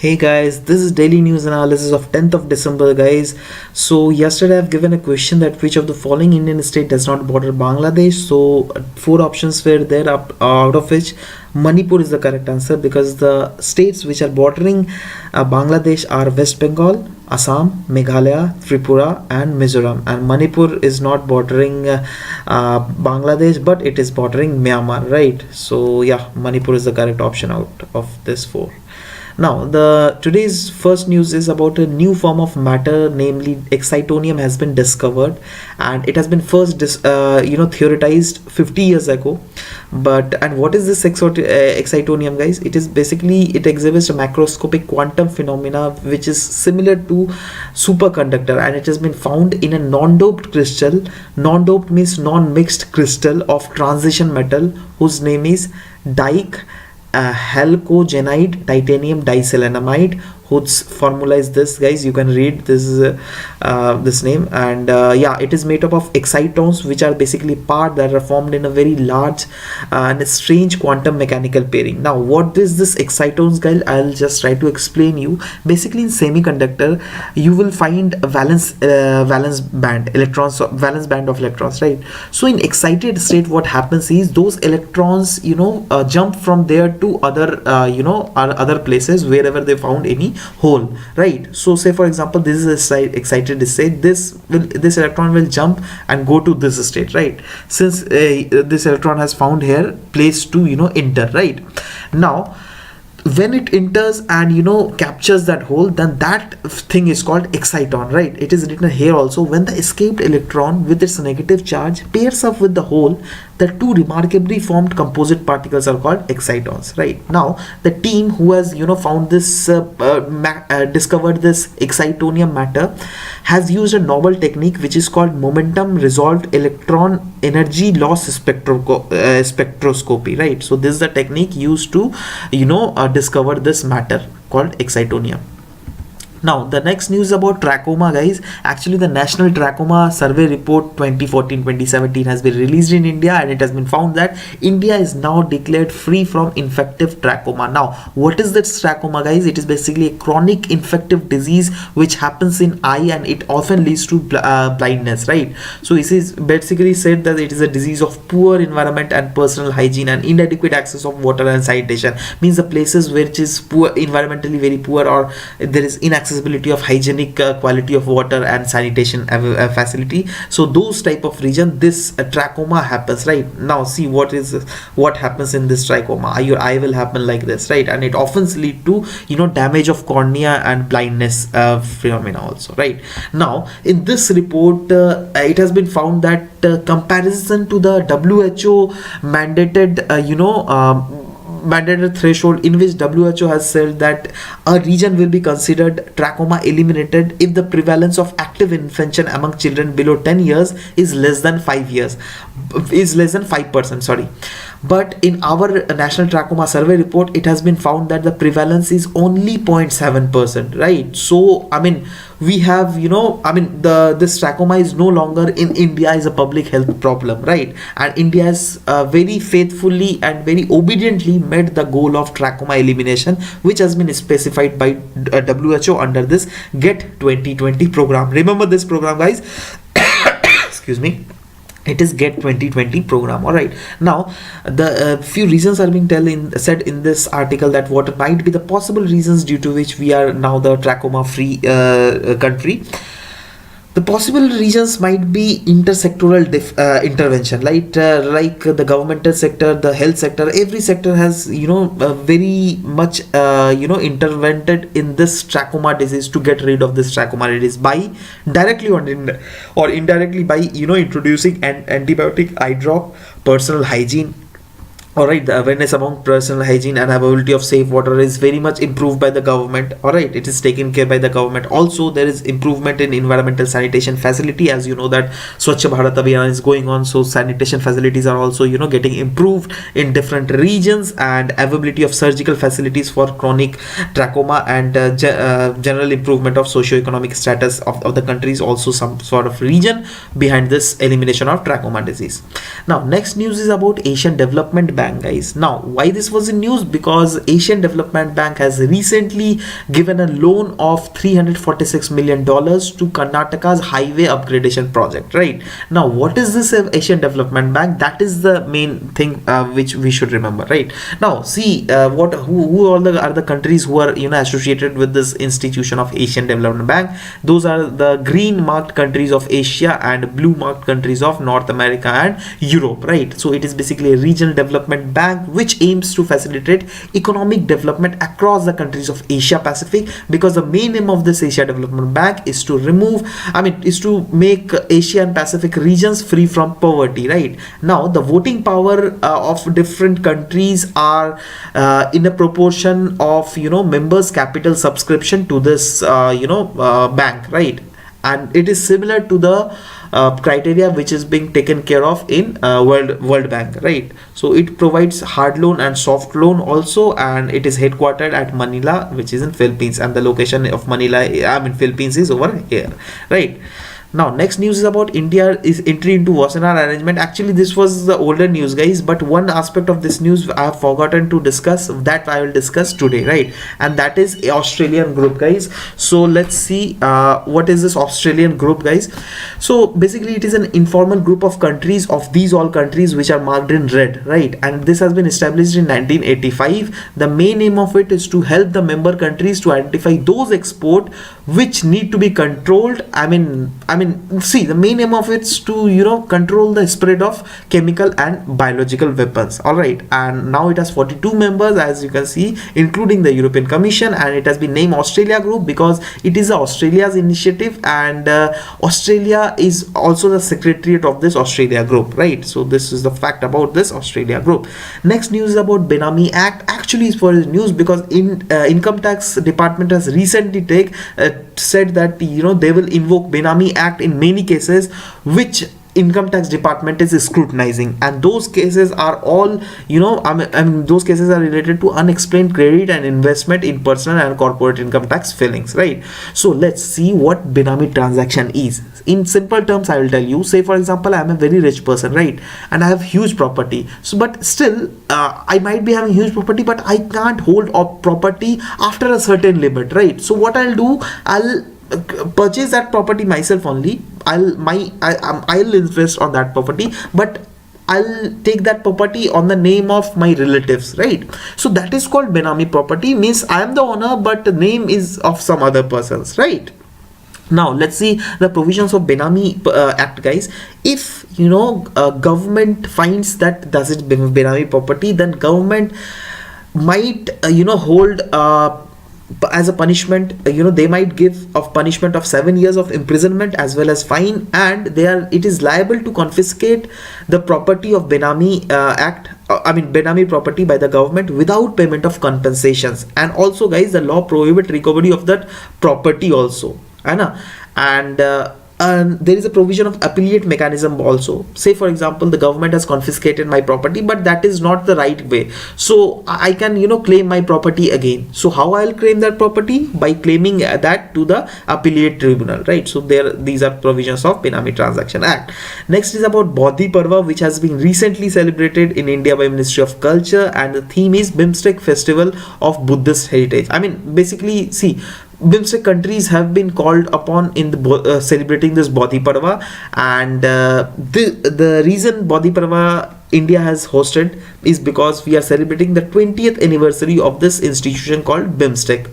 Hey guys, this is daily news analysis of 10th of December, guys. So yesterday I've given a question that which of the following Indian state does not border Bangladesh. So four options were there, out of which Manipur is the correct answer, because the states which are bordering Bangladesh are West Bengal, Assam, Meghalaya, Tripura and Mizoram, and Manipur is not bordering Bangladesh, but it is bordering Myanmar, right? So yeah, Manipur is the correct option out of this four. Now, the today's first news is about a new form of matter, namely excitonium, has been discovered, and it has been first theorized 50 years ago. And what is this excitonium, guys? It exhibits a macroscopic quantum phenomena which is similar to superconductor, and it has been found in a non-doped crystal. Non-doped means non-mixed crystal of transition metal whose name is halcogenide titanium diselenamide, whose formula is this, guys. You can read this name, and it is made up of excitons, which are basically parts that are formed in a very large and strange quantum mechanical pairing. Now, what is this excitons, guys? I'll just try to explain you. Basically, in semiconductor you will find a valence band of electrons, right? So in excited state, what happens is those electrons jump from there to other places wherever they found any hole, right? So say for example, this is a excited state. This electron will jump and go to this state, right? Since this electron has found here place to enter, right? Now when it enters and captures that hole, then that thing is called exciton, right? It is written here also. When the escaped electron with its negative charge pairs up with the hole, the two remarkably formed composite particles are called excitons, right? Now the team who has found this discovered this excitonium matter has used a novel technique which is called momentum resolved electron energy loss spectroscopy, right? So this is the technique used to discover this matter called excitonium. Now the next news about trachoma, guys. Actually, the National Trachoma Survey Report 2014-2017 has been released in India, and it has been found that India is now declared free from infective trachoma. Now, what is this trachoma, guys? It is basically a chronic infective disease which happens in eye, and it often leads to blindness, right? So it is basically said that it is a disease of poor environment and personal hygiene and inadequate access of water and sanitation. Means the places which is poor, environmentally very poor, or there is inaccessibility of hygienic quality of water and sanitation facility. So those type of region, this trachoma happens, right? Now see what happens in this trachoma. Your eye will happen like this, right? And it often lead to damage of cornea and blindness phenomena also, right? Now in this report, it has been found that comparison to the WHO mandated mandated threshold, in which WHO has said that a region will be considered trachoma eliminated if the prevalence of active infection among children below 10 years is less than 5%, sorry. But in our National Trachoma Survey Report, it has been found that the prevalence is only 0.7%, right? So I mean, we have this trachoma is no longer in India is a public health problem, right? And India has very faithfully and very obediently met the goal of trachoma elimination, which has been specified by WHO under this GET 2020 program. Remember this program, guys. Excuse me. It is GET 2020 program. All right. Now the few reasons are being said in this article, that what might be the possible reasons due to which we are now the trachoma free country. The possible reasons might be intersectoral intervention, right? Like the governmental sector, the health sector, every sector has very much intervened in this trachoma disease to get rid of this trachoma disease by directly or indirectly by introducing an antibiotic, eye drop, personal hygiene. Alright, the awareness among personal hygiene and availability of safe water is very much improved by the government. Alright, it is taken care by the government. Also, there is improvement in environmental sanitation facility. As you know that Swachh Bharat Abhiyan is going on, so sanitation facilities are also getting improved in different regions, and availability of surgical facilities for chronic trachoma and general improvement of socio-economic status of the country is also some sort of region behind this elimination of trachoma disease. Now, next news is about Asian Development Bank. Bank, guys. Now, why this was in news? Because Asian Development Bank has recently given a loan of $346 million to Karnataka's highway upgradation project, right? Now, what is this Asian Development Bank? That is the main thing which we should remember, right? Now, see who all are the countries who are associated with this institution of Asian Development Bank. Those are the green marked countries of Asia and blue marked countries of North America and Europe, right? So it is basically a regional development bank which aims to facilitate economic development across the countries of Asia Pacific, because the main aim of this Asia Development Bank is to make Asia and Pacific regions free from poverty, right? Now, the voting power of different countries are in a proportion of members capital subscription to this bank, right? And it is similar to the criteria which is being taken care of in World Bank, right? So it provides hard loan and soft loan also, and it is headquartered at Manila, which is in Philippines, and the location of Philippines is over here, right? Now, next news is about India is entry into Wassenaar arrangement. Actually, this was the older news, guys, but one aspect of this news I have forgotten to discuss, that I will discuss today, right? And that is Australian group, guys. So let's see what is this Australian group, guys. So basically, it is an informal group of countries, of these all countries which are marked in red, right? And this has been established in 1985. The main aim of it is to help the member countries to identify those export which need to be controlled. See, the main aim of it is to control the spread of chemical and biological weapons. All right, and now it has 42 members, as you can see, including the European Commission, and it has been named Australia Group because it is Australia's initiative, and Australia is also the secretariat of this Australia Group, right? So this is the fact about this Australia Group. Next news is about Benami Act. Actually, it's for news because Income Tax Department has recently said that they will invoke Benami Act in many cases which Income Tax Department is scrutinizing, and those cases are all those cases are related to unexplained credit and investment in personal and corporate income tax filings, right? So let's see what Benami transaction is. In simple terms, I will tell you. Say for example, I am a very rich person, right, and I have huge property. So but still I might be having huge property, but I can't hold up property after a certain limit, right? So what I'll do, I'll purchase that property myself only. I'll invest on that property, but I'll take that property on the name of my relatives, right? So that is called Benami property, means I am the owner but the name is of some other persons, right? Now let's see the provisions of Benami Act, guys. If government finds that this is Benami property, then government might hold as a punishment, they might give a punishment of 7 years of imprisonment as well as fine, and it is liable to confiscate the property of Benami Benami property by the government without payment of compensations. And also, guys, the law prohibits recovery of that property also, and there is a provision of appellate mechanism also. Say for example, the government has confiscated my property, but that is not the right way, so I can claim my property again. So how I'll claim that property? By claiming that to the appellate tribunal, right? So these are provisions of Benami Transaction Act. Next is about Bodhi Parva, which has been recently celebrated in India by Ministry of Culture, and the theme is BIMSTEC Festival of Buddhist Heritage. Basically, see, BIMSTEC countries have been called upon in the celebrating this Bodhi Parva, and the reason Bodhi Parva India has hosted is because we are celebrating the 20th anniversary of this institution called BIMSTEC,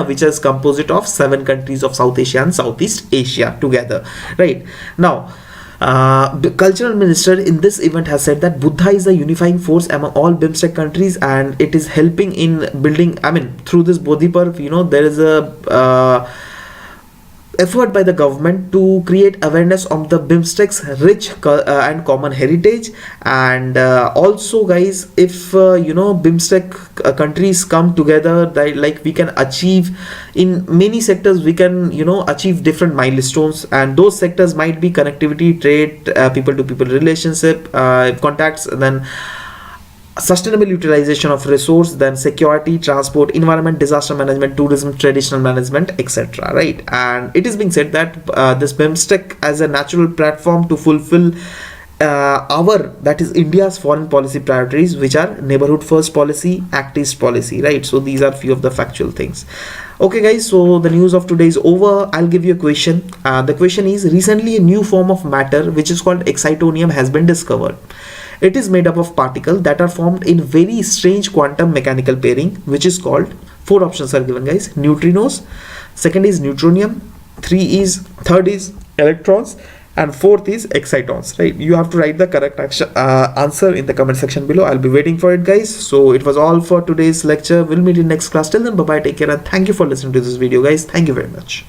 which is composite of 7 countries of South Asia and Southeast Asia together, right? Now, the cultural minister in this event has said that Buddha is the unifying force among all BIMSTEC countries, and it is helping in building, through this Bodhi Parv, there is a effort by the government to create awareness of the BIMSTEC's rich and common heritage. And also, guys, if BIMSTEC countries come together, like we can achieve in many sectors, we can achieve different milestones, and those sectors might be connectivity, trade, people to people relationship, contacts, then sustainable utilization of resource, then security, transport, environment, disaster management, tourism, traditional management, etc., right? And it is being said that this BIMSTEC as a natural platform to fulfill that is India's foreign policy priorities, which are neighborhood first policy, Act East policy, right? So these are few of the factual things. Okay guys, so the news of today is over. I'll give you a question. The question is, recently a new form of matter which is called excitonium has been discovered. It is made up of particles that are formed in very strange quantum mechanical pairing, which is called, 4 options are given guys: neutrinos, second is neutronium, third is electrons, and fourth is excitons, right? You have to write the correct answer in the comment section below. I'll be waiting for it guys. So it was all for today's lecture. We'll meet in next class. Till then, bye bye, take care, and thank you for listening to this video guys. Thank you very much.